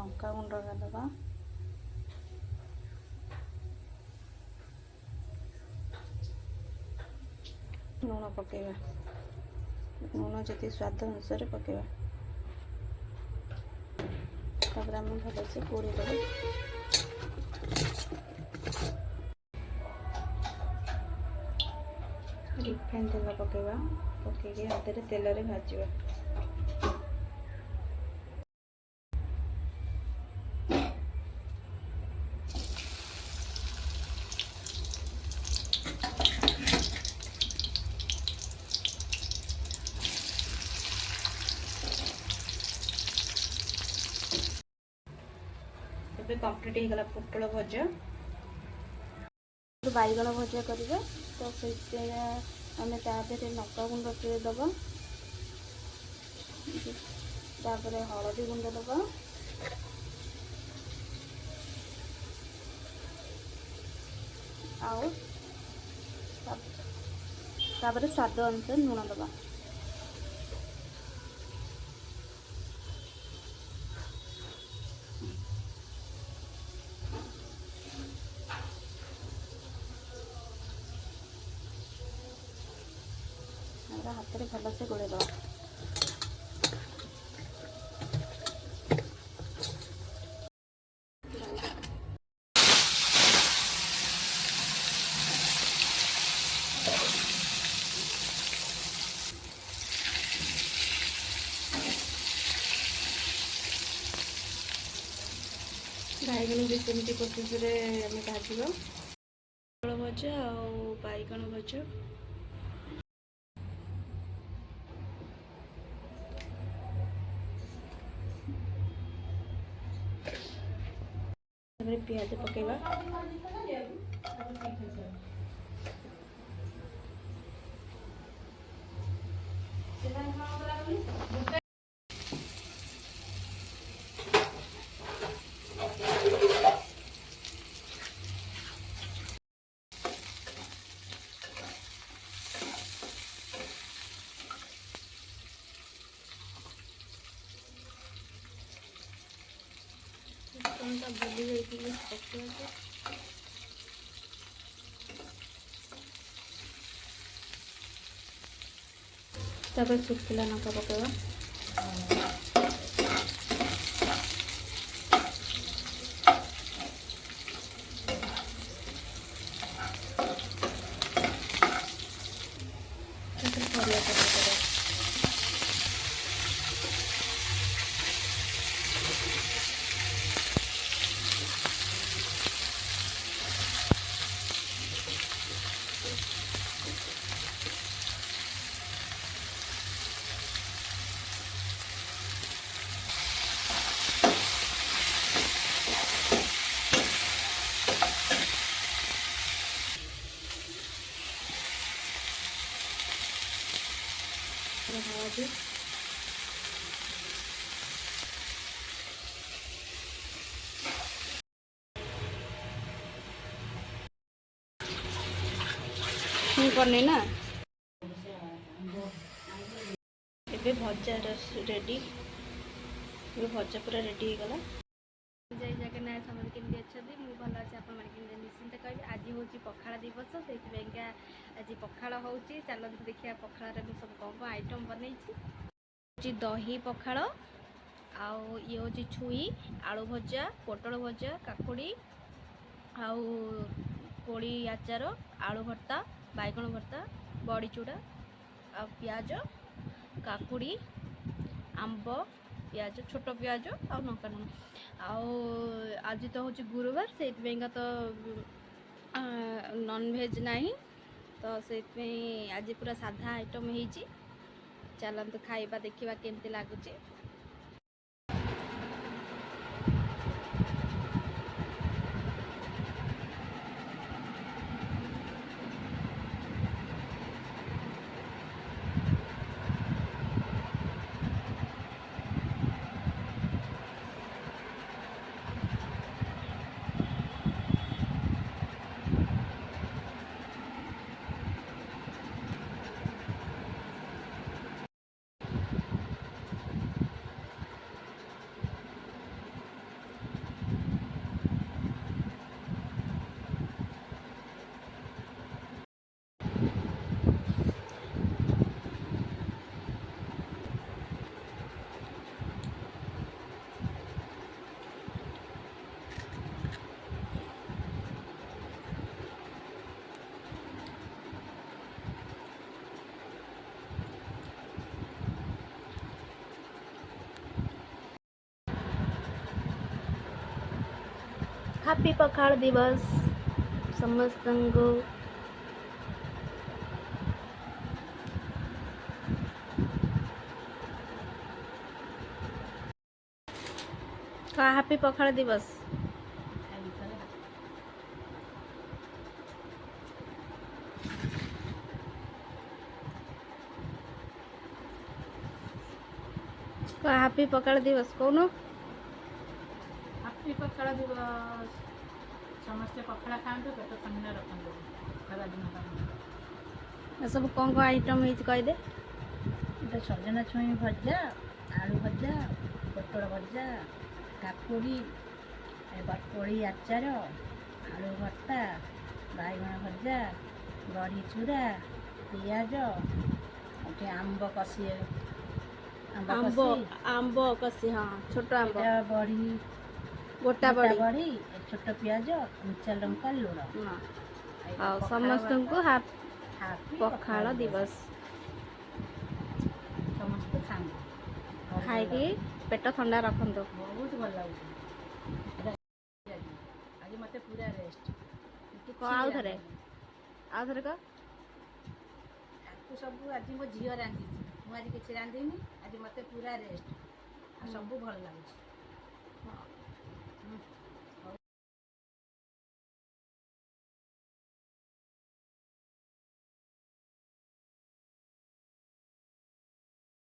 लंका गुंड दबा लुण पकेबा लुण जी स्वाद अनुसार पकेबा तापर आम भलसे पोड़ी देबे रिफाइन तेल पकेबा पकईकि हाथ में तेल भाजवा कंप्लीट हो गला पोटल भजा बैगण भजा करेंगे तो से आम तादेह लंका गुंड टे दबा तापर हलदी गुंड दबा आउ तापर स्वाद अनुसार लुण दबा हाथ में भलसे गोड़े दबा बैगण भी सेमती प्रोसेस भाजवा पोटल भजा और बैगण भजा प्याज पकेबा भूली जाइए पकड़ा तापर सुखिला लंका पकेबा परिया पकेबा हलदी करनी ना ए भजा रेडी भजा पूरा रेडी हो गला जय जगन्नाथ समझ केमती अच्छा मुझे भल अच्छे आप निश्चिंत कह आज हूँ पखाड़ दिवस से आज पखाड़ हो चलते देखिए पखाड़ सब कौन कौन आइटम बनई दही पखाड़ आउ ये हूँ छुई आलू भजा पोटल भजा काकुड़ी आउ कोड़ी आचार आलू भर्ता बैगण भर्ता बड़ी चूड़ा आ प्याज काकुड़ी आंब प्याज छोट प्याज आ लंका लुण आज तो हूँ गुरुवार से तो नॉन वेज नहीं तो से आज पूरा साधा आइटम हो चलतु खाइबा देखा केमती लगुच हैप्पी पखाड़ दिवस समस्त को। हैप्पी पखाड़ दिवस। हैप्पी पखाड़ दिवस कौन। हैप्पी पखाड़ दिवस। समस्ते पखाड़ा खाते पेट ठंडा रखते खरा दिन सब कौन कौन आइटम कहीदे। ये सजना छुई भजा, आलू भजा, पोटल भजा, काकुड़ी, बटकोड़ी आचार, आलू भर्ता, बैगण भजा, बड़ी चूरा, पियाज, आंब कषी, आंब कसी हाँ छोट आंब, बड़ी गोटा बड़ी, छोट पियाज, कंचा लंका, लुण। समस्त को पखाड़ दिवस। समस्त खाते खाई पेट ठंडा रखत। बहुत भल लगे आज मत पूरा रेस्ट आउ थे कह सब आज मो झील रांधि मुझे किसी रांधिनी आज मत पूरा रेस्ट सब भल लगे।